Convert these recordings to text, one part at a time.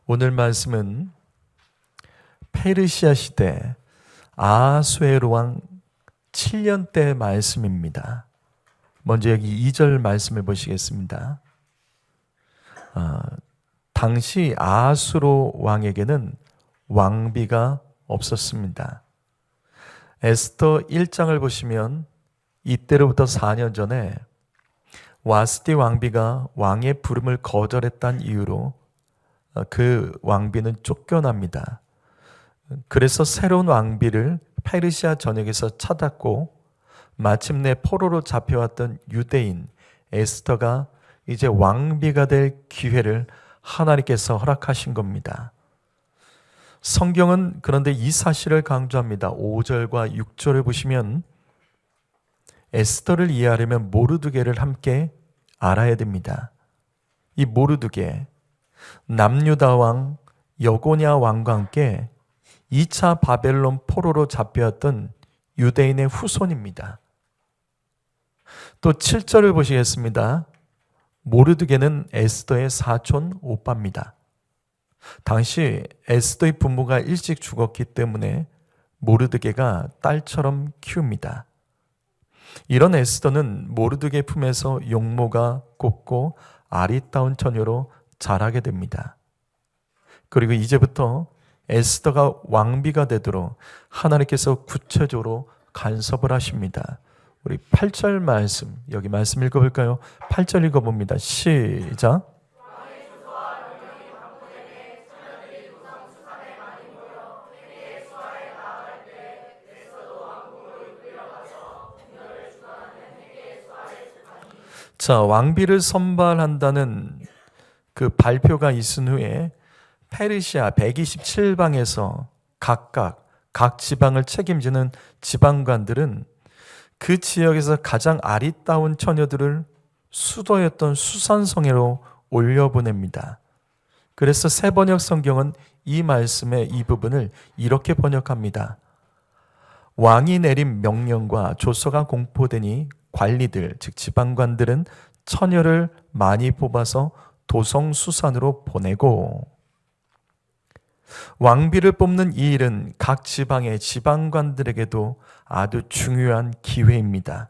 오늘 말씀은 페르시아 시대 아하수에로 왕 7년 때 말씀입니다. 먼저 여기 2절 말씀을 보시겠습니다. 당시 아하수로 왕에게는 왕비가 없었습니다. 에스더 1장을 보시면 이때로부터 4년 전에 와스티 왕비가 왕의 부름을 거절했다는 이유로 그 왕비는 쫓겨납니다. 그래서 새로운 왕비를 페르시아 전역에서 찾았고 마침내 포로로 잡혀왔던 유대인 에스더가 이제 왕비가 될 기회를 하나님께서 허락하신 겁니다. 성경은 그런데 이 사실을 강조합니다. 5절과 6절을 보시면 에스더를 이해하려면 모르드게를 함께 알아야 됩니다. 이 모르드게 남유다 왕 여고냐 왕과 함께 2차 바벨론 포로로 잡혀왔던 유대인의 후손입니다. 또 7절을 보시겠습니다. 모르드게는 에스더의 사촌 오빠입니다. 당시 에스더의 부모가 일찍 죽었기 때문에 모르드게가 딸처럼 키웁니다. 이런 에스더는 모르드게 품에서 용모가 곱고 아리따운 처녀로 자라게 됩니다. 그리고 이제부터 에스더가 왕비가 되도록 하나님께서 구체적으로 간섭을 하십니다. 우리 8절 말씀, 여기 말씀 읽어볼까요? 8절 읽어봅니다. 시작. 자, 왕비를 선발한다는 그 발표가 있은 후에 페르시아 127방에서 각 지방을 책임지는 지방관들은 그 지역에서 가장 아리따운 처녀들을 수도였던 수산성에로 올려보냅니다. 그래서 새번역 성경은 이 말씀의 이 부분을 이렇게 번역합니다. 왕이 내린 명령과 조서가 공포되니 관리들, 즉 지방관들은 처녀를 많이 뽑아서 도성 수산으로 보내고, 왕비를 뽑는 이 일은 각 지방의 지방관들에게도 아주 중요한 기회입니다.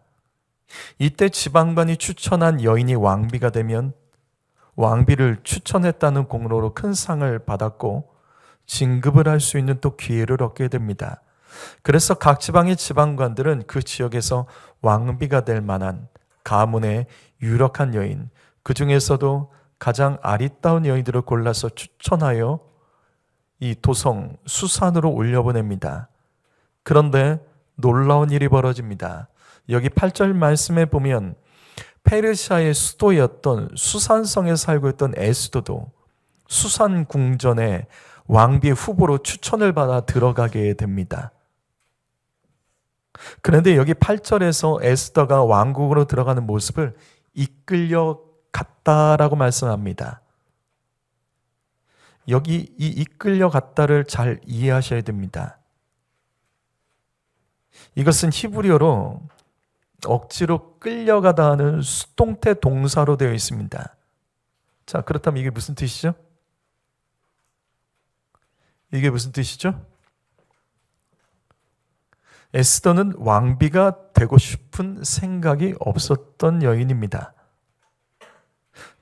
이때 지방관이 추천한 여인이 왕비가 되면 왕비를 추천했다는 공로로 큰 상을 받았고 진급을 할 수 있는 또 기회를 얻게 됩니다. 그래서 각 지방의 지방관들은 그 지역에서 왕비가 될 만한 가문의 유력한 여인, 그 중에서도 가장 아리따운 여인들을 골라서 추천하여 이 도성 수산으로 올려보냅니다. 그런데 놀라운 일이 벌어집니다. 여기 8절 말씀에 보면 페르시아의 수도였던 수산성에 살고 있던 에스더도 수산 궁전에 왕비 후보로 추천을 받아 들어가게 됩니다. 그런데 여기 8절에서 에스더가 왕국으로 들어가는 모습을 이끌려 갔다라고 말씀합니다. 여기 이 이끌려 갔다를 잘 이해하셔야 됩니다. 이것은 히브리어로 억지로 끌려가다 하는 수동태 동사로 되어 있습니다. 자, 그렇다면 이게 무슨 뜻이죠? 이게 무슨 뜻이죠? 에스더는 왕비가 되고 싶은 생각이 없었던 여인입니다.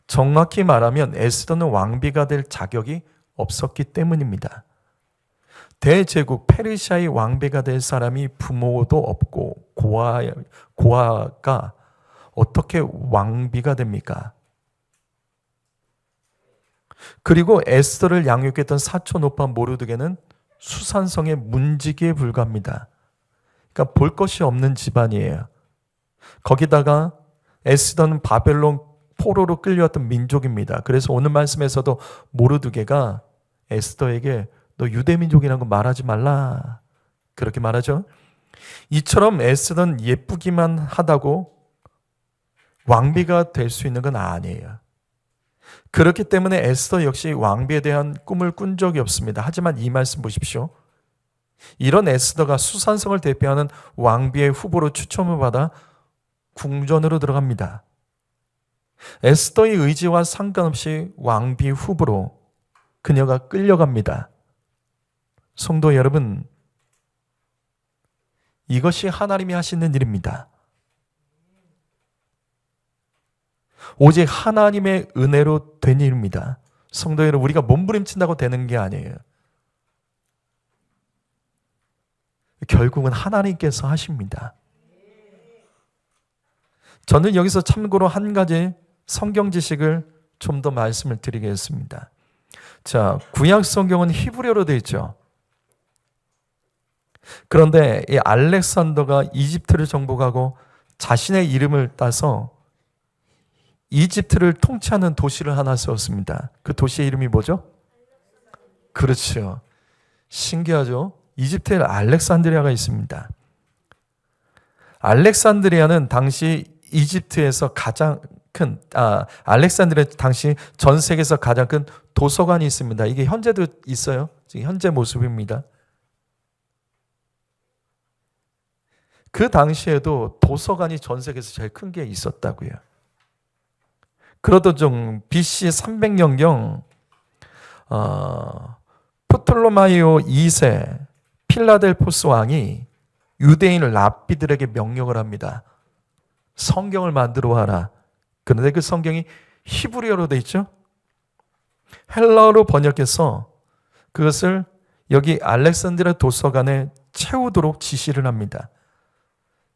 정확히 말하면 에스더는 왕비가 될 자격이 없었기 때문입니다. 대제국 페르시아의 왕비가 될 사람이 부모도 없고 고아가 어떻게 왕비가 됩니까? 그리고 에스더를 양육했던 사촌 오빠 모르드게는 수산성의 문지기에 불과합니다. 그러니까 볼 것이 없는 집안이에요. 거기다가 에스더는 바벨론 포로로 끌려왔던 민족입니다. 그래서 오늘 말씀에서도 모르드게가 에스더에게 너 유대민족이라는 거 말하지 말라, 그렇게 말하죠. 이처럼 에스더는 예쁘기만 하다고 왕비가 될 수 있는 건 아니에요. 그렇기 때문에 에스더 역시 왕비에 대한 꿈을 꾼 적이 없습니다. 하지만 이 말씀 보십시오. 이런 에스더가 수산성을 대표하는 왕비의 후보로 추첨을 받아 궁전으로 들어갑니다. 에스더의 의지와 상관없이 왕비 후보로 그녀가 끌려갑니다. 성도 여러분, 이것이 하나님이 하시는 일입니다. 오직 하나님의 은혜로 된 일입니다. 성도 여러분, 우리가 몸부림친다고 되는 게 아니에요. 결국은 하나님께서 하십니다. 저는 여기서 참고로 한 가지 성경 지식을 좀 더 말씀을 드리겠습니다. 자, 구약 성경은 히브리어로 되어 있죠. 그런데 이 알렉산더가 이집트를 정복하고 자신의 이름을 따서 이집트를 통치하는 도시를 하나 세웠습니다. 그 도시의 이름이 뭐죠? 그렇죠. 신기하죠? 이집트에 알렉산드리아가 있습니다. 알렉산드리아는 당시 이집트에서 가장 큰, 알렉산드리아 당시 전 세계에서 가장 큰 도서관이 있습니다. 이게 현재도 있어요. 지금 현재 모습입니다. 그 당시에도 도서관이 전 세계에서 제일 큰 게 있었다고요. 그러던 중 BC 300년경 프톨로마이오 2세 필라델포스 왕이 유대인 랍비들에게 명령을 합니다. 성경을 만들어 와라. 그런데 그 성경이 히브리어로 돼 있죠. 헬라어로 번역해서 그것을 여기 알렉산드리아 도서관에 채우도록 지시를 합니다.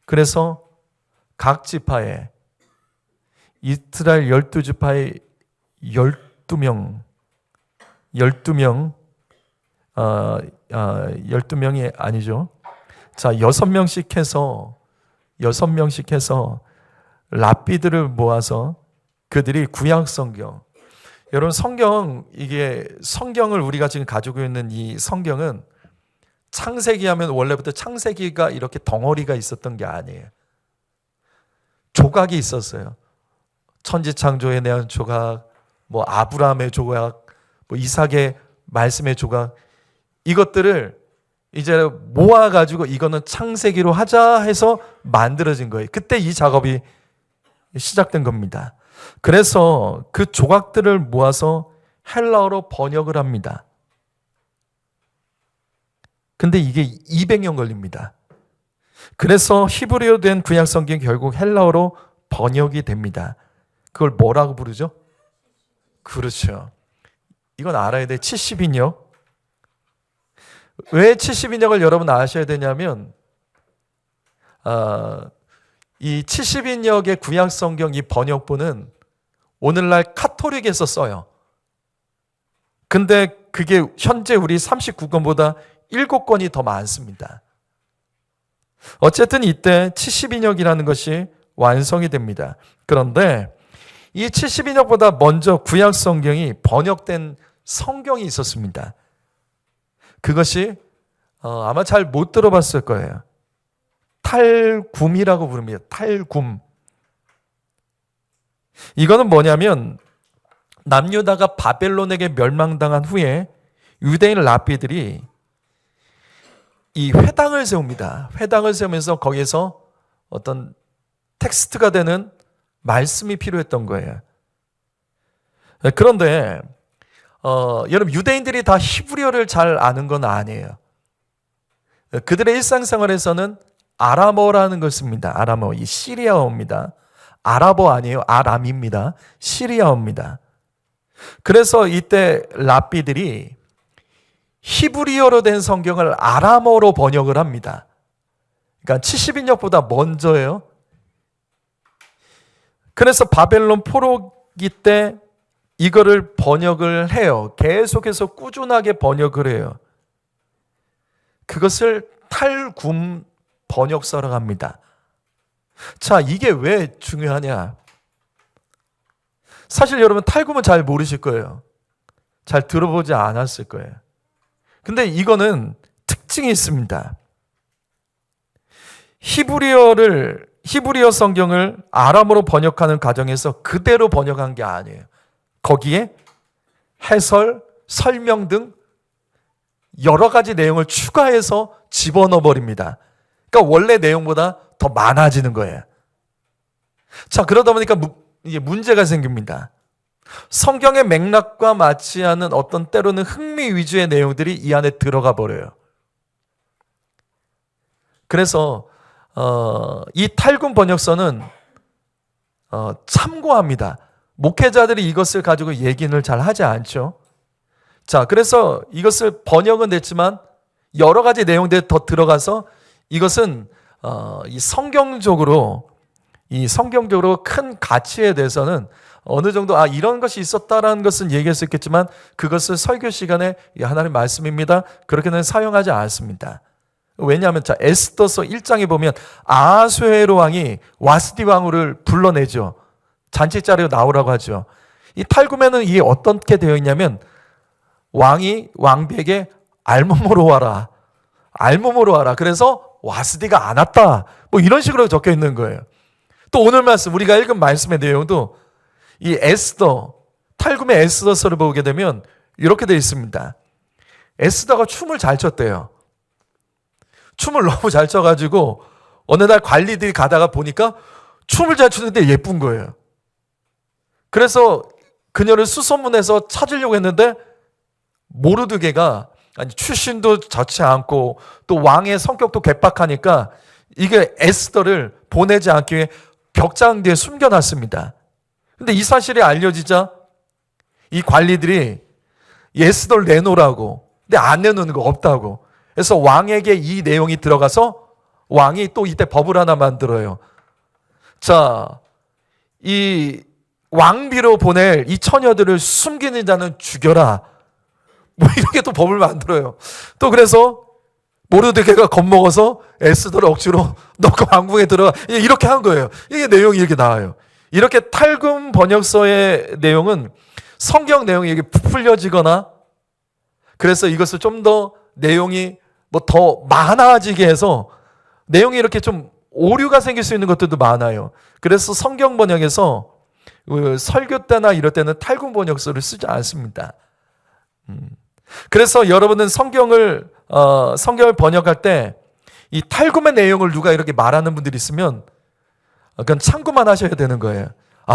그래서 각 지파에 이스라엘 12지파의 12명이 아니죠. 자, 6명씩 해서 랍비들을 모아서 그들이 구약 성경, 여러분 성경을 우리가 지금 가지고 있는 이 성경은 창세기 하면 원래부터 창세기가 이렇게 덩어리가 있었던 게 아니에요. 조각이 있었어요. 천지창조에 대한 조각, 뭐 아브라함의 조각, 뭐 이삭의 말씀의 조각, 이것들을 이제 모아가지고 이거는 창세기로 하자 해서 만들어진 거예요. 그때 이 작업이 시작된 겁니다. 그래서 그 조각들을 모아서 헬라어로 번역을 합니다. 근데 이게 200년 걸립니다. 그래서 히브리어로 된 구약 성경이 결국 헬라어로 번역이 됩니다. 그걸 뭐라고 부르죠? 그렇죠. 이건 알아야 돼. 70인역. 왜 70인역을 여러분 아셔야 되냐면 이 70인역의 구약 성경 이 번역본은 오늘날 카톨릭에서 써요. 근데 그게 현재 우리 39권보다 7권이 더 많습니다. 어쨌든 이때 70인역이라는 것이 완성이 됩니다. 그런데 이 70인역보다 먼저 구약 성경이 번역된 성경이 있었습니다. 그것이 아마 잘 못 들어봤을 거예요. 탈굼이라고 부릅니다. 탈굼. 이거는 뭐냐면 남유다가 바벨론에게 멸망당한 후에 유대인 랍비들이 이 회당을 세웁니다. 회당을 세우면서 거기에서 어떤 텍스트가 되는 말씀이 필요했던 거예요. 그런데 여러분 유대인들이 다 히브리어를 잘 아는 건 아니에요. 그들의 일상생활에서는 아람어라는 걸 씁니다. 아람어, 이 시리아어입니다. 아랍어 아니에요. 아람입니다. 시리아어입니다. 그래서 이때 랍비들이 히브리어로 된 성경을 아람어로 번역을 합니다. 그러니까 70인역보다 먼저예요. 그래서 바벨론 포로기 때 이거를 번역을 해요. 계속해서 꾸준하게 번역을 해요. 그것을 탈굼 번역서라고 합니다. 자, 이게 왜 중요하냐? 사실 여러분 탈굼은 잘 모르실 거예요. 잘 들어보지 않았을 거예요. 근데 이거는 특징이 있습니다. 히브리어 성경을 아람어로 번역하는 과정에서 그대로 번역한 게 아니에요. 거기에 해설, 설명 등 여러 가지 내용을 추가해서 집어넣어 버립니다. 그러니까 원래 내용보다 더 많아지는 거예요. 자, 그러다 보니까 이게 문제가 생깁니다. 성경의 맥락과 맞지 않는 어떤 때로는 흥미 위주의 내용들이 이 안에 들어가 버려요. 그래서 이 탈군 번역서는 참고합니다. 목회자들이 이것을 가지고 얘기를 잘 하지 않죠. 자, 그래서 이것을 번역은 됐지만 여러 가지 내용들이 더 들어가서 이것은 이 성경적으로 큰 가치에 대해서는 어느 정도 이런 것이 있었다라는 것은 얘기할 수 있겠지만 그것을 설교 시간에 하나님 말씀입니다, 그렇게는 사용하지 않습니다. 왜냐하면 자, 에스더서 1장에 보면 아하수에로 왕이 와스디 왕후를 불러내죠. 잔치 자리로 나오라고 하죠. 이 탈구면은 이게 어떻게 되어 있냐면 왕이 왕비에게 알몸으로 와라, 알몸으로 와라. 그래서 와스디가 안 왔다, 뭐 이런 식으로 적혀 있는 거예요. 또 오늘 말씀, 우리가 읽은 말씀의 내용도 이 에스더, 탈구의 에스더서를 보게 되면 이렇게 되어 있습니다. 에스더가 춤을 잘 췄대요. 춤을 너무 잘 춰가지고 어느 날 관리들이 가다가 보니까 춤을 잘 추는데 예쁜 거예요. 그래서 그녀를 수소문해서 찾으려고 했는데 모르드게가 출신도 좋지 않고 또 왕의 성격도 괴팍하니까 이게 에스더를 보내지 않기 위해 벽장 뒤에 숨겨놨습니다. 근데 이 사실이 알려지자 이 관리들이 에스더를 내놓으라고, 근데 안 내놓는 거 없다고. 그래서 왕에게 이 내용이 들어가서 왕이 또 이때 법을 하나 만들어요. 자, 이 왕비로 보낼 이 처녀들을 숨기는 자는 죽여라, 뭐 이렇게 또 법을 만들어요. 또 그래서 모르드게가 겁먹어서 에스더를 억지로 너가 왕궁에 들어가, 이렇게 한 거예요. 이게 내용이 이렇게 나와요. 이렇게 탈금 번역서의 내용은 성경 내용이 이게 부풀려지거나, 그래서 이것을 좀 더 내용이 뭐 더 많아지게 해서 내용이 이렇게 좀 오류가 생길 수 있는 것들도 많아요. 그래서 성경 번역에서 설교 때나 이럴 때는 탈금 번역서를 쓰지 않습니다. 그래서 여러분은 성경을 번역할 때 이 탈금의 내용을 누가 이렇게 말하는 분들이 있으면 그냥 참고만 하셔야 되는 거예요.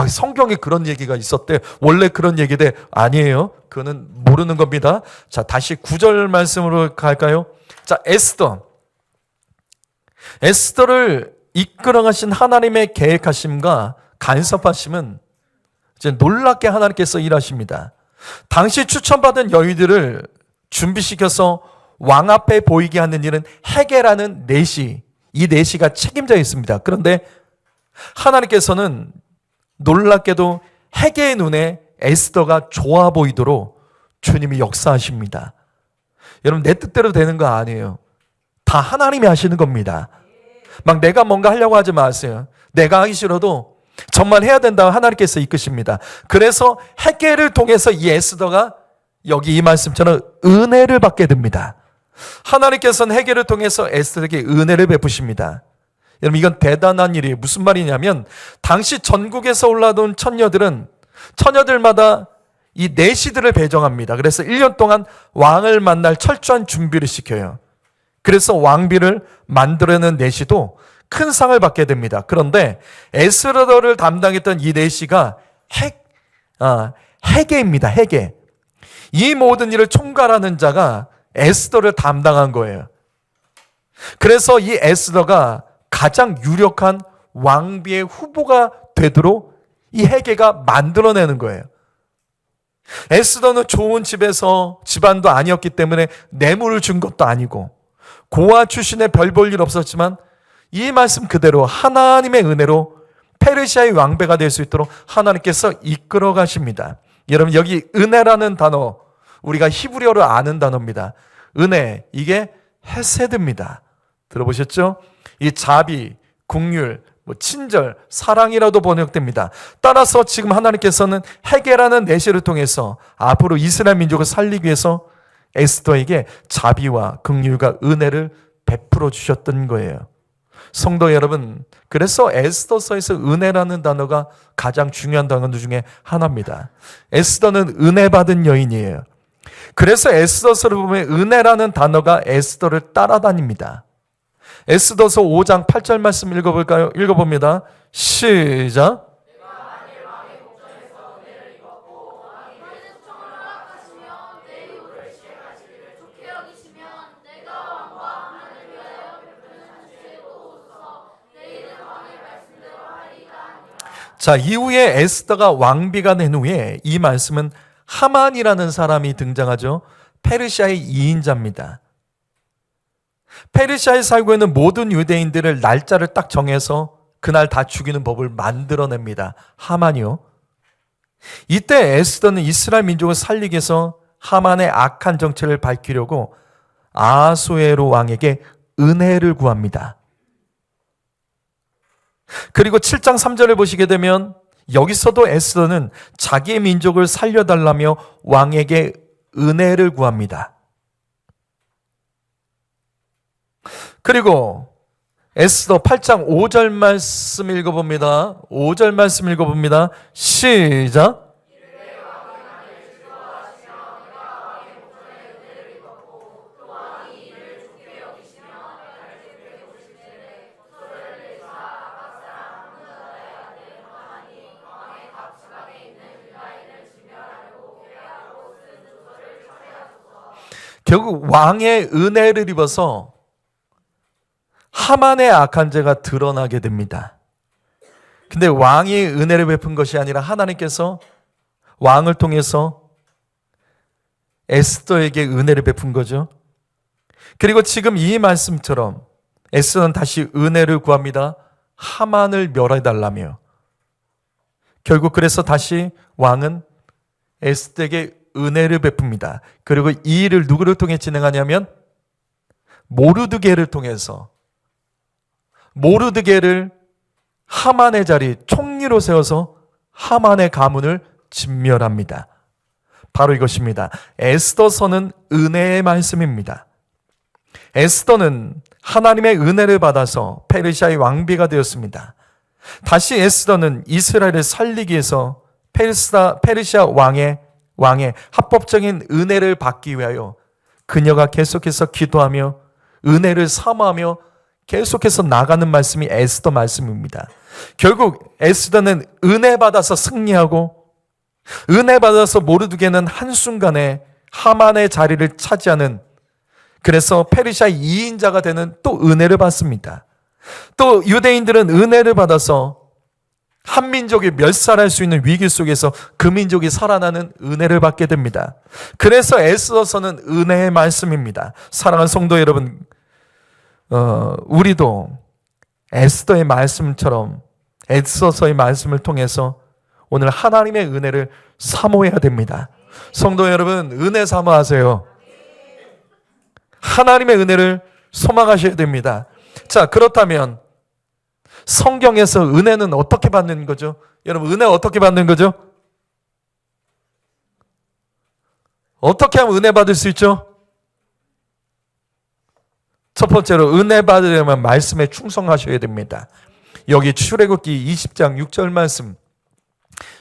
성경에 그런 얘기가 있었대, 원래 그런 얘기대. 아니에요. 그거는 모르는 겁니다. 자, 다시 9절 말씀으로 갈까요? 자, 에스더를 이끌어가신 하나님의 계획하심과 간섭하심은 이제 놀랍게 하나님께서 일하십니다. 당시 추천받은 여인들을 준비시켜서 왕 앞에 보이게 하는 일은 헤게라는 내시, 이 내시가 책임져 있습니다. 그런데 하나님께서는 놀랍게도 헤게의 눈에 에스더가 좋아 보이도록 주님이 역사하십니다. 여러분, 내 뜻대로 되는 거 아니에요. 다 하나님이 하시는 겁니다. 막 내가 뭔가 하려고 하지 마세요. 내가 하기 싫어도 정말 해야 된다고 하나님께서 이끄십니다. 그래서 헤게를 통해서 이 에스더가 여기 이 말씀처럼 은혜를 받게 됩니다. 하나님께서는 헤게를 통해서 에스더에게 은혜를 베푸십니다. 여러분, 이건 대단한 일이에요. 무슨 말이냐면 당시 전국에서 올라온 처녀들마다 이 내시들을 배정합니다. 그래서 1년 동안 왕을 만날 철저한 준비를 시켜요. 그래서 왕비를 만들어내는 내시도 큰 상을 받게 됩니다. 그런데 에스더를 담당했던 이 내시가 헤게입니다. 헤게. 이 모든 일을 총괄하는 자가 에스더를 담당한 거예요. 그래서 이 에스더가 가장 유력한 왕비의 후보가 되도록 이 헤게가 만들어내는 거예요. 에스더는 좋은 집안도 아니었기 때문에 뇌물을 준 것도 아니고 고아 출신의 별 볼 일 없었지만 이 말씀 그대로 하나님의 은혜로 페르시아의 왕배가 될 수 있도록 하나님께서 이끌어 가십니다. 여러분, 여기 은혜라는 단어, 우리가 히브리어로 아는 단어입니다. 은혜, 이게 헤세드입니다. 들어보셨죠? 이 자비, 긍휼, 친절, 사랑이라도 번역됩니다. 따라서 지금 하나님께서는 헤게라는 내시를 통해서 앞으로 이스라엘 민족을 살리기 위해서 에스더에게 자비와 긍휼과 은혜를 베풀어 주셨던 거예요. 성도 여러분, 그래서 에스더서에서 은혜라는 단어가 가장 중요한 단어 중에 하나입니다. 에스더는 은혜 받은 여인이에요. 그래서 에스더서를 보면 은혜라는 단어가 에스더를 따라다닙니다. 에스더서 5장 8절 말씀 읽어볼까요? 읽어봅니다. 시작. 자, 이후에 에스더가 왕비가 된 후에 이 말씀은 하만이라는 사람이 등장하죠. 페르시아의 2인자입니다. 페르시아에 살고 있는 모든 유대인들을 날짜를 딱 정해서 그날 다 죽이는 법을 만들어냅니다. 하만이요. 이때 에스더는 이스라엘 민족을 살리기 위해서 하만의 악한 정체를 밝히려고 아하수에로 왕에게 은혜를 구합니다. 그리고 7장 3절을 보시게 되면 여기서도 에스더는 자기의 민족을 살려달라며 왕에게 은혜를 구합니다. 그리고 에스더 8장 5절 말씀 읽어봅니다. 5절 말씀 읽어봅니다. 시작. 결국 왕의 은혜를 입어서 하만의 악한 죄가 드러나게 됩니다. 근데 왕이 은혜를 베푼 것이 아니라 하나님께서 왕을 통해서 에스더에게 은혜를 베푼 거죠. 그리고 지금 이 말씀처럼 에스더는 다시 은혜를 구합니다. 하만을 멸해달라며. 결국 그래서 다시 왕은 에스더에게 은혜를 베풉니다. 그리고 이 일을 누구를 통해 진행하냐면 모르드게를 통해서, 모르드게를 하만의 자리 총리로 세워서 하만의 가문을 진멸합니다. 바로 이것입니다. 에스더서는 은혜의 말씀입니다. 에스더는 하나님의 은혜를 받아서 페르시아의 왕비가 되었습니다. 다시 에스더는 이스라엘을 살리기 위해서 페르시아 왕의 합법적인 은혜를 받기 위하여 그녀가 계속해서 기도하며 은혜를 사모하며 계속해서 나가는 말씀이 에스더 말씀입니다. 결국 에스더는 은혜 받아서 승리하고 은혜 받아서 모르드게는 한순간에 하만의 자리를 차지하는, 그래서 페르시아 2인자가 되는 또 은혜를 받습니다. 또 유대인들은 은혜를 받아서 한 민족이 멸살할 수 있는 위기 속에서 그 민족이 살아나는 은혜를 받게 됩니다. 그래서 에스더서는 은혜의 말씀입니다. 사랑하는 성도 여러분, 우리도 에스더의 말씀처럼 에스더서의 말씀을 통해서 오늘 하나님의 은혜를 사모해야 됩니다. 성도 여러분, 은혜 사모하세요. 하나님의 은혜를 소망하셔야 됩니다. 자, 그렇다면 성경에서 은혜는 어떻게 받는 거죠? 여러분, 은혜 어떻게 받는 거죠? 어떻게 하면 은혜 받을 수 있죠? 첫 번째로 은혜 받으려면 말씀에 충성하셔야 됩니다. 여기 출애굽기 20장 6절 말씀,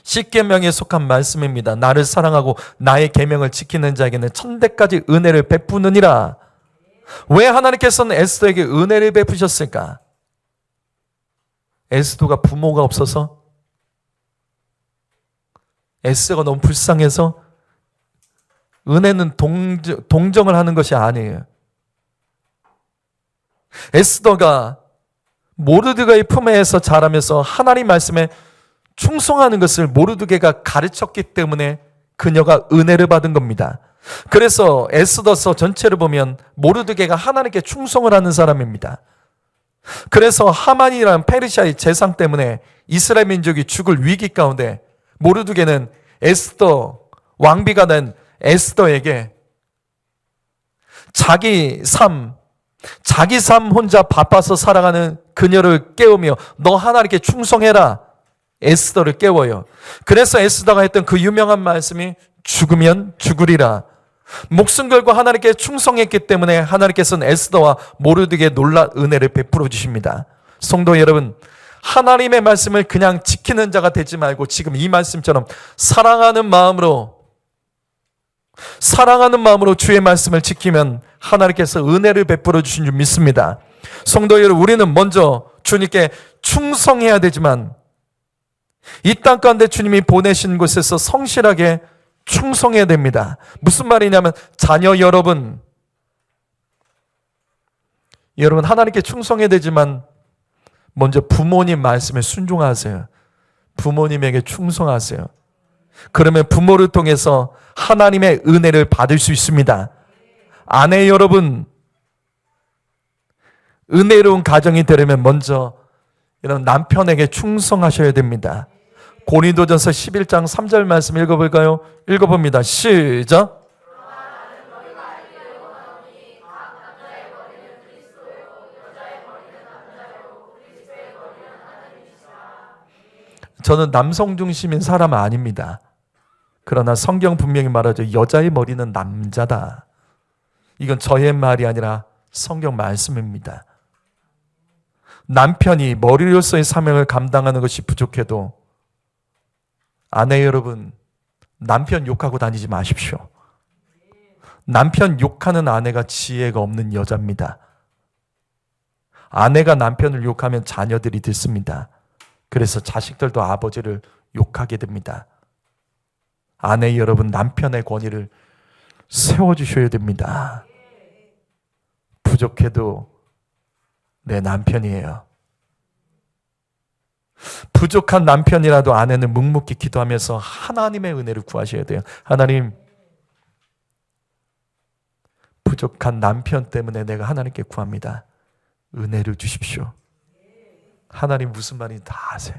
십계명에 속한 말씀입니다. 나를 사랑하고 나의 계명을 지키는 자에게는 천대까지 은혜를 베푸느니라. 왜 하나님께서는 에스더에게 은혜를 베푸셨을까? 에스더가 부모가 없어서? 에스더가 너무 불쌍해서? 은혜는 동정을 하는 것이 아니에요. 에스더가 모르드게의 품에서 자라면서 하나님 말씀에 충성하는 것을 모르드게가 가르쳤기 때문에 그녀가 은혜를 받은 겁니다. 그래서 에스더서 전체를 보면 모르드게가 하나님께 충성을 하는 사람입니다. 그래서 하만이라는 페르시아의 재상 때문에 이스라엘 민족이 죽을 위기 가운데 모르드게는 에스더, 왕비가 된 에스더에게 자기 삶 혼자 바빠서 살아가는 그녀를 깨우며 너 하나님께 충성해라. 에스더를 깨워요. 그래서 에스더가 했던 그 유명한 말씀이 죽으면 죽으리라. 목숨 걸고 하나님께 충성했기 때문에 하나님께서는 에스더와 모르드게에 놀라운 은혜를 베풀어 주십니다. 성도 여러분, 하나님의 말씀을 그냥 지키는 자가 되지 말고 지금 이 말씀처럼 사랑하는 마음으로 주의 말씀을 지키면 하나님께서 은혜를 베풀어 주신 줄 믿습니다. 성도 여러분, 우리는 먼저 주님께 충성해야 되지만 이 땅 가운데 주님이 보내신 곳에서 성실하게 충성해야 됩니다. 무슨 말이냐면 자녀 여러분 하나님께 충성해야 되지만 먼저 부모님 말씀에 순종하세요. 부모님에게 충성하세요. 그러면 부모를 통해서 하나님의 은혜를 받을 수 있습니다. 아내 여러분, 은혜로운 가정이 되려면 먼저 이런 남편에게 충성하셔야 됩니다. 고린도전서 11장 3절 말씀 읽어볼까요? 읽어봅니다. 시작. 저는 남성 중심인 사람은 아닙니다. 그러나 성경 분명히 말하죠. 여자의 머리는 남자다. 이건 저의 말이 아니라 성경 말씀입니다. 남편이 머리로서의 사명을 감당하는 것이 부족해도 아내 여러분, 남편 욕하고 다니지 마십시오. 남편 욕하는 아내가 지혜가 없는 여자입니다. 아내가 남편을 욕하면 자녀들이 듣습니다. 그래서 자식들도 아버지를 욕하게 됩니다. 아내 여러분, 남편의 권위를 세워주셔야 됩니다. 부족해도 내 남편이에요. 부족한 남편이라도 아내는 묵묵히 기도하면서 하나님의 은혜를 구하셔야 돼요. 하나님, 부족한 남편 때문에 내가 하나님께 구합니다. 은혜를 주십시오. 하나님 무슨 말인지 다 아세요.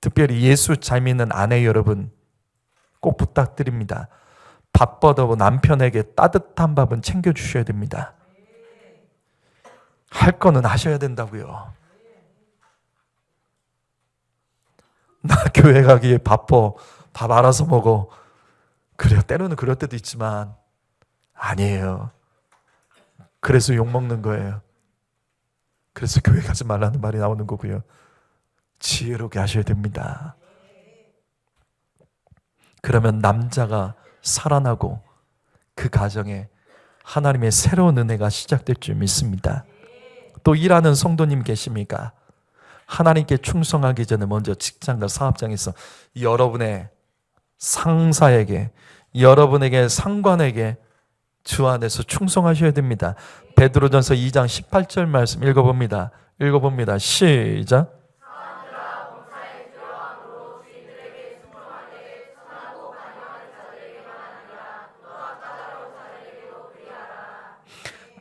특별히 예수 잘 믿는 아내 여러분, 꼭 부탁드립니다. 바빠도 남편에게 따뜻한 밥은 챙겨주셔야 됩니다. 할 거는 하셔야 된다고요. 나 교회 가기에 바빠, 밥 알아서 먹어. 그래요. 때로는 그럴 때도 있지만 아니에요. 그래서 욕먹는 거예요. 그래서 교회 가지 말라는 말이 나오는 거고요. 지혜롭게 하셔야 됩니다. 그러면 남자가 살아나고 그 가정에 하나님의 새로운 은혜가 시작될 줄 믿습니다. 또 일하는 성도님 계십니까? 하나님께 충성하기 전에 먼저 직장과 사업장에서 여러분의 상사에게, 여러분에게 상관에게 주 안에서 충성하셔야 됩니다. 베드로전서 2장 18절 말씀 읽어봅니다. 시작.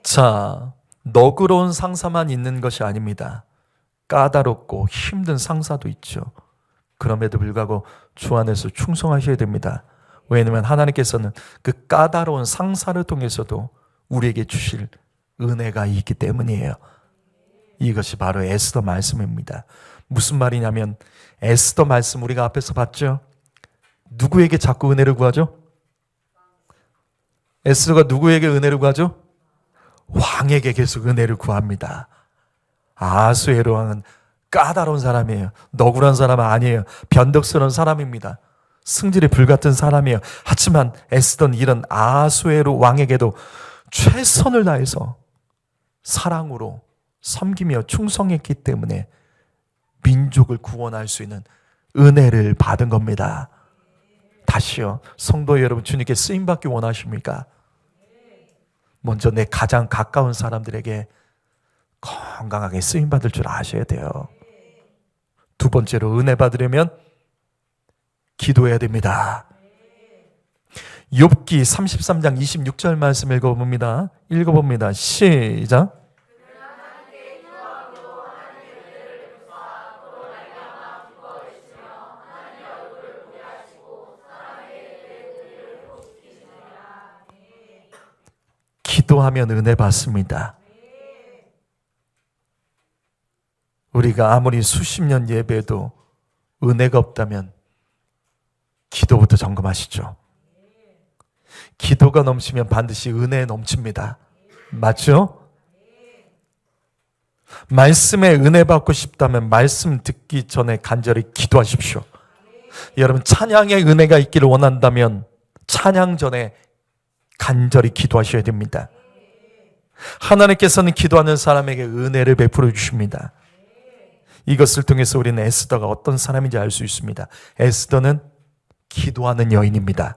자, 너그러운 상사만 있는 것이 아닙니다. 까다롭고 힘든 상사도 있죠. 그럼에도 불구하고 주 안에서 충성하셔야 됩니다. 왜냐하면 하나님께서는 그 까다로운 상사를 통해서도 우리에게 주실 은혜가 있기 때문이에요. 이것이 바로 에스더 말씀입니다. 무슨 말이냐면 에스더 말씀 우리가 앞에서 봤죠? 누구에게 자꾸 은혜를 구하죠? 에스더가 누구에게 은혜를 구하죠? 왕에게 계속 은혜를 구합니다. 아수에로 왕은 까다로운 사람이에요. 너구란 사람은 아니에요. 변덕스러운 사람입니다. 승질이 불같은 사람이에요. 하지만 에스더는 이런 아수에로 왕에게도 최선을 다해서 사랑으로 섬기며 충성했기 때문에 민족을 구원할 수 있는 은혜를 받은 겁니다. 다시요, 성도 여러분, 주님께 쓰임받기 원하십니까? 먼저 내 가장 가까운 사람들에게 건강하게 쓰임받을 줄 아셔야 돼요. 두 번째로 은혜 받으려면 기도해야 됩니다. 욥기 33장 26절 말씀 읽어봅니다. 시작. 기도하면 은혜 받습니다. 우리가 아무리 수십 년 예배도 은혜가 없다면 기도부터 점검하시죠. 기도가 넘치면 반드시 은혜 넘칩니다. 맞죠? 말씀에 은혜 받고 싶다면 말씀 듣기 전에 간절히 기도하십시오. 여러분, 찬양의 은혜가 있기를 원한다면 찬양 전에 간절히 기도하셔야 됩니다. 하나님께서는 기도하는 사람에게 은혜를 베풀어 주십니다. 이것을 통해서 우리는 에스더가 어떤 사람인지 알 수 있습니다. 에스더는 기도하는 여인입니다.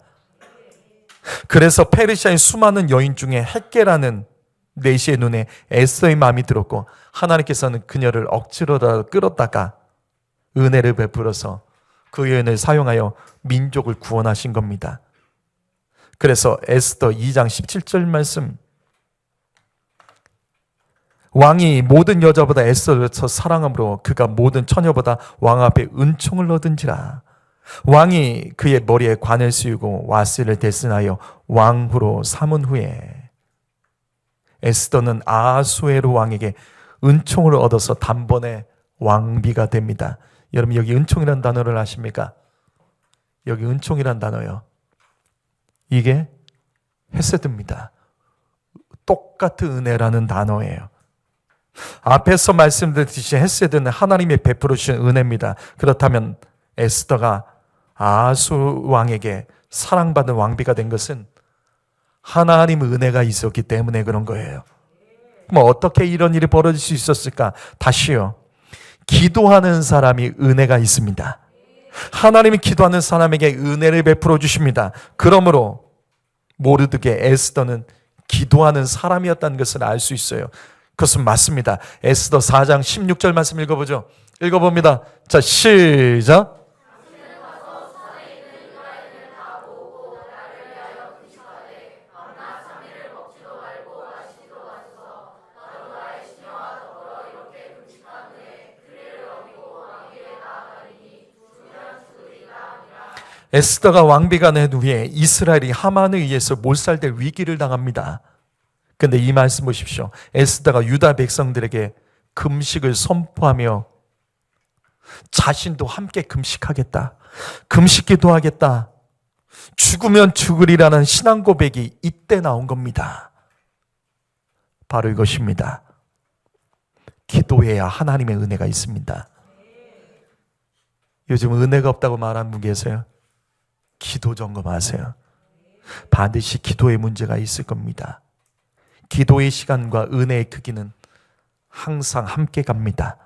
그래서 페르시아의 수많은 여인 중에 헷게라는 내시의 눈에 에스더의 마음이 들었고 하나님께서는 그녀를 억지로 끌었다가 은혜를 베풀어서 그 여인을 사용하여 민족을 구원하신 겁니다. 그래서 에스더 2장 17절 말씀, 왕이 모든 여자보다 에스더를 더 사랑함으로 그가 모든 처녀보다 왕 앞에 은총을 얻은지라. 왕이 그의 머리에 관을 씌우고 와스를 대신하여 왕후로 삼은 후에 에스더는 아하수에로 왕에게 은총을 얻어서 단번에 왕비가 됩니다. 여러분, 여기 은총이라는 단어를 아십니까? 여기 은총이라는 단어요, 이게 헤세드입니다. 똑같은 은혜라는 단어예요. 앞에서 말씀드렸듯이 헤세드는 하나님이 베풀어 주신 은혜입니다. 그렇다면 에스더가 아하수 왕에게 사랑받는 왕비가 된 것은 하나님의 은혜가 있었기 때문에 그런 거예요. 뭐 어떻게 이런 일이 벌어질 수 있었을까? 다시요, 기도하는 사람이 은혜가 있습니다. 하나님이 기도하는 사람에게 은혜를 베풀어 주십니다. 그러므로 모르드게 에스더는 기도하는 사람이었다는 것을 알 수 있어요. 그것은 맞습니다. 에스더 4장 16절 말씀 읽어보죠. 읽어봅니다. 자, 시작. 에스더가 왕비가 된 후에 이스라엘이 하만에 의해서 몰살될 위기를 당합니다. 근데 이 말씀 보십시오. 에스더가 유다 백성들에게 금식을 선포하며 자신도 함께 금식하겠다, 금식기도 하겠다, 죽으면 죽으리라는 신앙 고백이 이때 나온 겁니다. 바로 이것입니다. 기도해야 하나님의 은혜가 있습니다. 요즘 은혜가 없다고 말하는 분 계세요? 기도 점검하세요. 반드시 기도의 문제가 있을 겁니다. 기도의 시간과 은혜의 크기는 항상 함께 갑니다.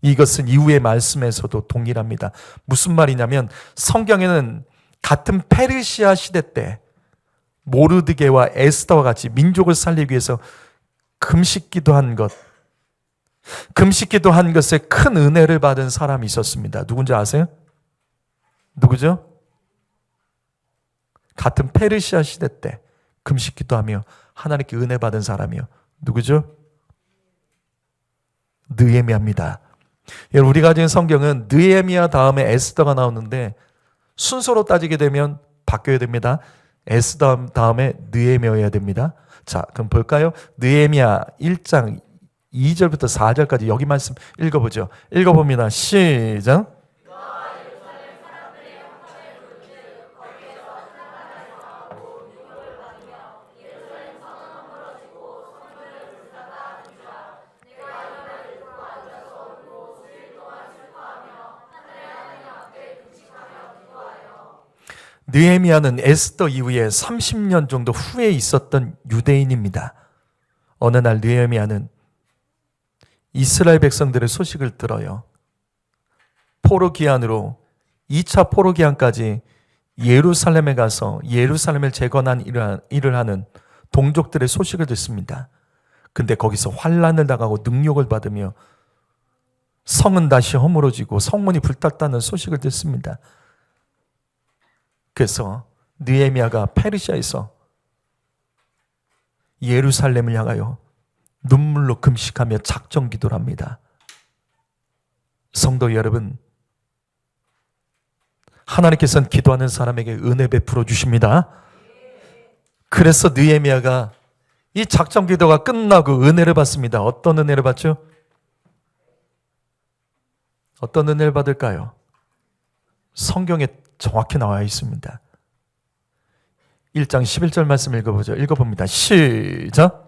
이것은 이후의 말씀에서도 동일합니다. 무슨 말이냐면 성경에는 같은 페르시아 시대 때 모르드게와 에스더와 같이 민족을 살리기 위해서 금식기도 한 것, 금식기도 한 것에 큰 은혜를 받은 사람이 있었습니다. 누군지 아세요? 누구죠? 같은 페르시아 시대 때 금식기도 하며 하나님께 은혜 받은 사람이요. 누구죠? 느헤미야입니다. 여러분, 우리가 가진 성경은 느헤미야 다음에 에스더가 나오는데 순서로 따지게 되면 바뀌어야 됩니다. 에스더 다음에 느헤미야여야 됩니다. 자, 그럼 볼까요? 느헤미야 1장 2절부터 4절까지 여기 말씀 읽어보죠. 읽어봅니다. 시작. 느헤미야는 에스더 이후에 30년 정도 후에 있었던 유대인입니다. 어느 날 느헤미야는 이스라엘 백성들의 소식을 들어요. 포로 기한으로 2차 포로 기한까지 예루살렘에 가서 예루살렘을 재건한 일을 하는 동족들의 소식을 듣습니다. 근데 거기서 환난을 당하고 능욕을 받으며 성은 다시 허물어지고 성문이 불탔다는 소식을 듣습니다. 그래서 느헤미야가 페르시아에서 예루살렘을 향하여 눈물로 금식하며 작정 기도를 합니다. 성도 여러분, 하나님께서는 기도하는 사람에게 은혜 베풀어 주십니다. 그래서 느헤미야가 이 작정 기도가 끝나고 은혜를 받습니다. 어떤 은혜를 받죠? 어떤 은혜를 받을까요? 성경에 정확히 나와 있습니다. 1장 11절 말씀 읽어보죠. 읽어봅니다. 시작.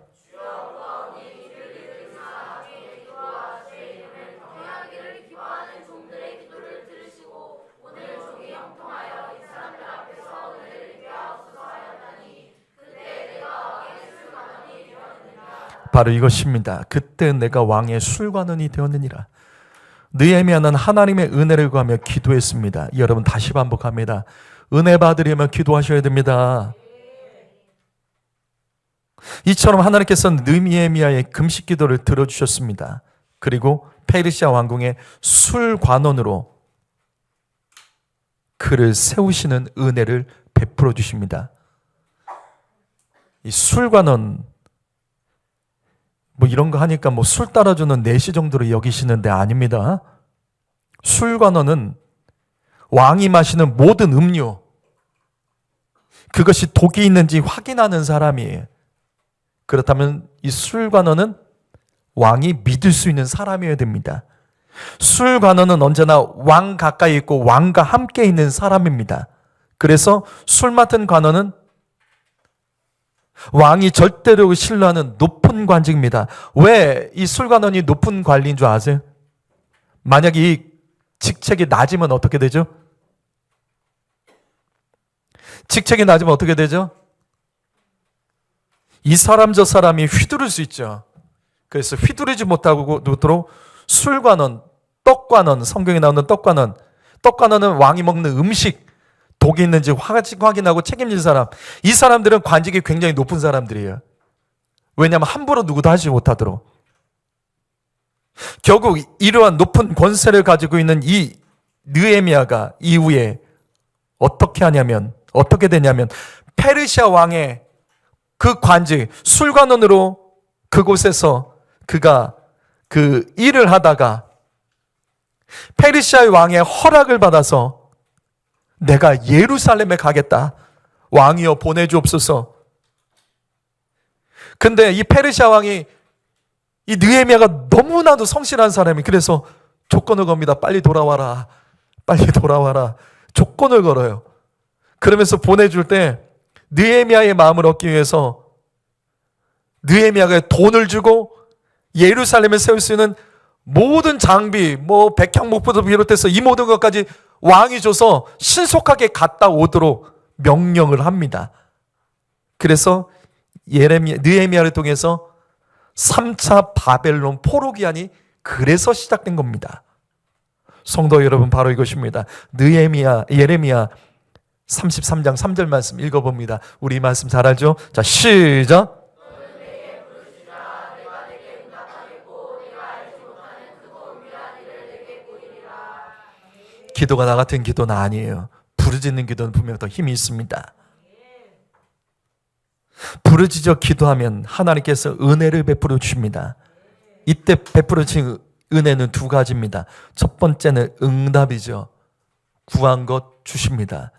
바로 이것입니다. 그때 내가 왕의 술관원이 되었느니라. 느헤미야는 하나님의 은혜를 구하며 기도했습니다. 여러분, 다시 반복합니다. 은혜 받으려면 기도하셔야 됩니다. 이처럼 하나님께서는 느헤미야의 금식 기도를 들어주셨습니다. 그리고 페르시아 왕궁의 술관원으로 그를 세우시는 은혜를 베풀어 주십니다. 이 술관원, 뭐 이런 거 하니까 뭐 술 따라주는 내시 정도로 여기시는데 아닙니다. 술관원은 왕이 마시는 모든 음료, 그것이 독이 있는지 확인하는 사람이에요. 그렇다면 이 술관원은 왕이 믿을 수 있는 사람이어야 됩니다. 술관원은 언제나 왕 가까이 있고 왕과 함께 있는 사람입니다. 그래서 술 맡은 관원은 왕이 절대로 신뢰하는 높은 관직입니다. 왜 이 술관원이 높은 관리인 줄 아세요? 만약 이 직책이 낮으면 어떻게 되죠? 직책이 낮으면 어떻게 되죠? 이 사람 저 사람이 휘두를 수 있죠. 그래서 휘두르지 못하도록 술관원, 떡관원, 성경에 나오는 떡관원은 왕이 먹는 음식 독이 있는지 확인하고 책임질 사람. 이 사람들은 관직이 굉장히 높은 사람들이에요. 왜냐하면 함부로 누구도 하지 못하도록. 결국 이러한 높은 권세를 가지고 있는 이 느헤미야가 이후에 어떻게 되냐면 페르시아 왕의 그 관직, 술관원으로 그곳에서 그가 그 일을 하다가 페르시아 왕의 허락을 받아서 내가 예루살렘에 가겠다. 왕이여 보내주옵소서. 근데 이 페르시아 왕이 이 느헤미야가 너무나도 성실한 사람이, 그래서 조건을 겁니다. 빨리 돌아와라. 빨리 돌아와라. 조건을 걸어요. 그러면서 보내줄 때 느헤미야의 마음을 얻기 위해서 느헤미야가 돈을 주고 예루살렘에 세울 수 있는 모든 장비, 뭐 백향목부터 비롯해서 이 모든 것까지 왕이 줘서 신속하게 갔다 오도록 명령을 합니다. 그래서 느헤미야를 통해서 3차 바벨론 포로기한이 그래서 시작된 겁니다. 성도 여러분, 바로 이것입니다. 예레미야 33장 3절 말씀 읽어봅니다. 우리 말씀 잘 알죠? 자, 시작. 기도가 나 같은 기도는 아니에요. 부르짖는 기도는 분명 더 힘이 있습니다. 부르짖어 기도하면 하나님께서 은혜를 베풀어 주십니다. 이때 베풀어 주신 은혜는 두 가지입니다. 첫 번째는 응답이죠. 구한 것 주십니다.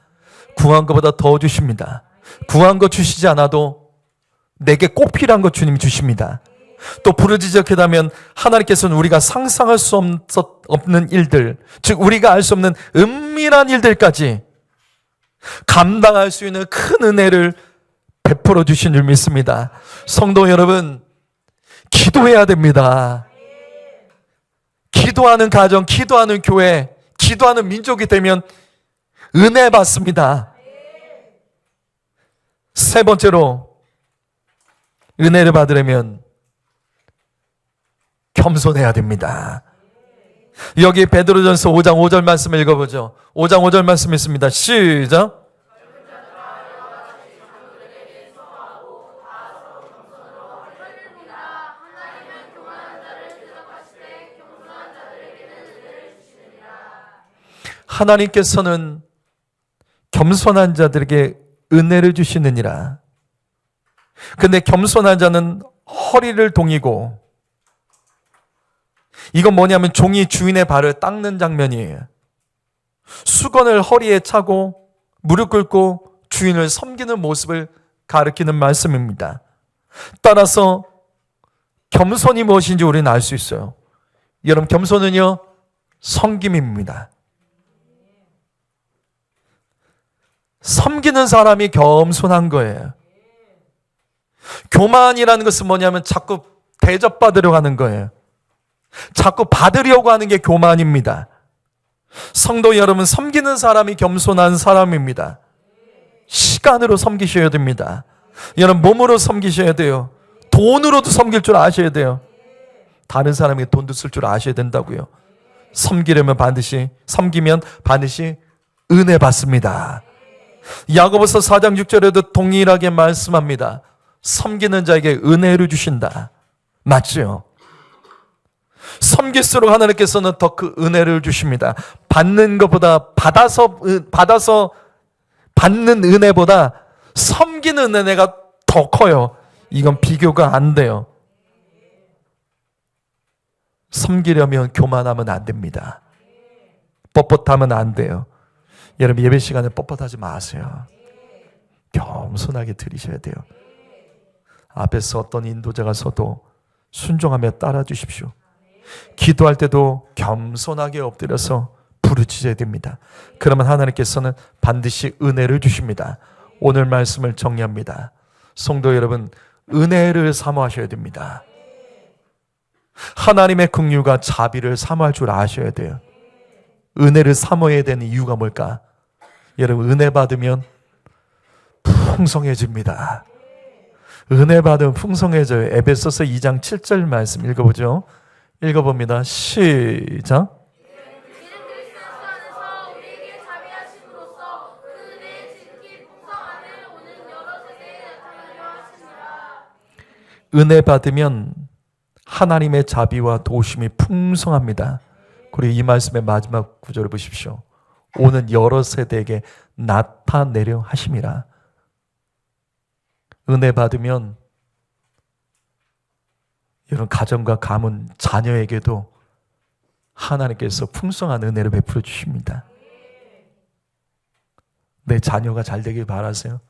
구한 것보다 더 주십니다. 구한 것 주시지 않아도 내게 꼭 필요한 것 주님이 주십니다. 또 부르짖어 기도하면 하나님께서는 우리가 상상할 수 없는 일들, 즉 우리가 알 수 없는 은밀한 일들까지 감당할 수 있는 큰 은혜를 베풀어 주신 줄 믿습니다. 성도 여러분, 기도해야 됩니다. 기도하는 가정, 기도하는 교회, 기도하는 민족이 되면 은혜 받습니다. 세 번째로 은혜를 받으려면 겸손해야 됩니다. 여기 베드로전서 5장 5절 말씀을 읽어보죠. 5장 5절 말씀 있습니다. 시작. 하나님께서는 겸손한 자들에게 은혜를 주시느니라. 근데 겸손한 자는 허리를 동이고, 이건 뭐냐면 종이 주인의 발을 닦는 장면이에요. 수건을 허리에 차고 무릎 꿇고 주인을 섬기는 모습을 가리키는 말씀입니다. 따라서 겸손이 무엇인지 우리는 알 수 있어요. 여러분, 겸손은요, 섬김입니다. 섬기는 사람이 겸손한 거예요. 교만이라는 것은 뭐냐면 자꾸 대접받으려고 하는 거예요. 자꾸 받으려고 하는 게 교만입니다. 성도 여러분, 섬기는 사람이 겸손한 사람입니다. 시간으로 섬기셔야 됩니다. 여러분, 몸으로 섬기셔야 돼요. 돈으로도 섬길 줄 아셔야 돼요. 다른 사람에게 돈도 쓸 줄 아셔야 된다고요. 섬기면 반드시 은혜 받습니다. 야고보서 4장 6절에도 동일하게 말씀합니다. 섬기는 자에게 은혜를 주신다. 맞죠? 섬길수록 하나님께서는 더 그 은혜를 주십니다. 받는 것보다 받아서 받는 은혜보다 섬기는 은혜가 더 커요. 이건 비교가 안 돼요. 섬기려면 교만하면 안 됩니다. 뻣뻣하면 안 돼요. 여러분 예배 시간에 뻣뻣하지 마세요. 겸손하게 드리셔야 돼요. 앞에서 어떤 인도자가 서도 순종하며 따라 주십시오. 기도할 때도 겸손하게 엎드려서 부르짖어야 됩니다. 그러면 하나님께서는 반드시 은혜를 주십니다. 오늘 말씀을 정리합니다. 성도 여러분, 은혜를 사모하셔야 됩니다. 하나님의 긍휼과 자비를 사모할 줄 아셔야 돼요. 은혜를 사모해야 되는 이유가 뭘까? 여러분, 은혜 받으면 풍성해집니다. 은혜 받으면 풍성해져요. 에베소서 2장 7절 말씀 읽어보죠. 읽어봅니다. 시작. 은혜 받으면 하나님의 자비와 도우심이 풍성합니다. 그리고 이 말씀의 마지막 구절을 보십시오. 오는 여러 세대에게 나타내려 하심이라. 은혜 받으면 여러분 가정과 가문, 자녀에게도 하나님께서 풍성한 은혜를 베풀어 주십니다. 내 자녀가 잘 되길 바라세요?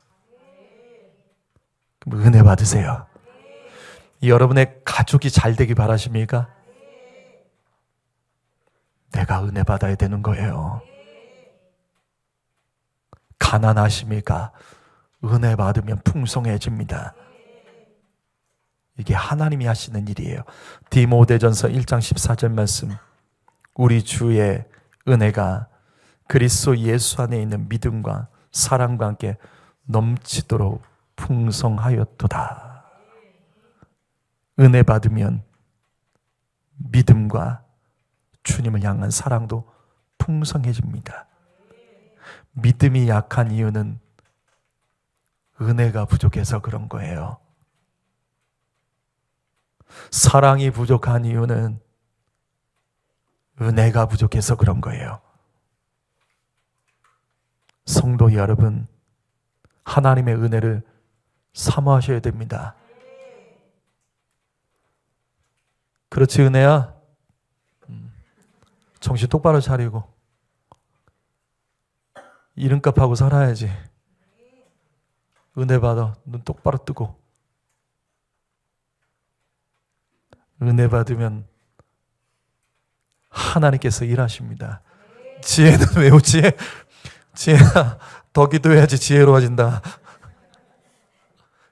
그럼 은혜 받으세요. 여러분의 가족이 잘 되길 바라십니까? 내가 은혜 받아야 되는 거예요. 가난하십니까? 은혜 받으면 풍성해집니다. 이게 하나님이 하시는 일이에요. 디모데전서 1장 14절 말씀. 우리 주의 은혜가 그리스도 예수 안에 있는 믿음과 사랑과 함께 넘치도록 풍성하였도다. 은혜 받으면 믿음과 주님을 향한 사랑도 풍성해집니다. 믿음이 약한 이유는 은혜가 부족해서 그런 거예요. 사랑이 부족한 이유는 은혜가 부족해서 그런 거예요. 성도 여러분, 하나님의 은혜를 사모하셔야 됩니다. 그렇지, 은혜야? 정신 똑바로 차리고 이름값하고 살아야지. 은혜 받아. 눈 똑바로 뜨고. 은혜 받으면 하나님께서 일하십니다. 지혜는 왜요? 지혜야, 더 기도해야지 지혜로워진다.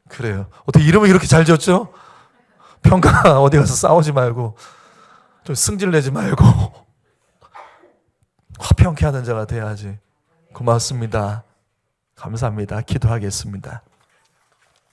그래요. 어떻게 이름을 이렇게 잘 지었죠? 평가 어디 가서 싸우지 말고 좀 승질내지 말고 화평케 하는 자가 돼야지. 고맙습니다. 감사합니다. 기도하겠습니다.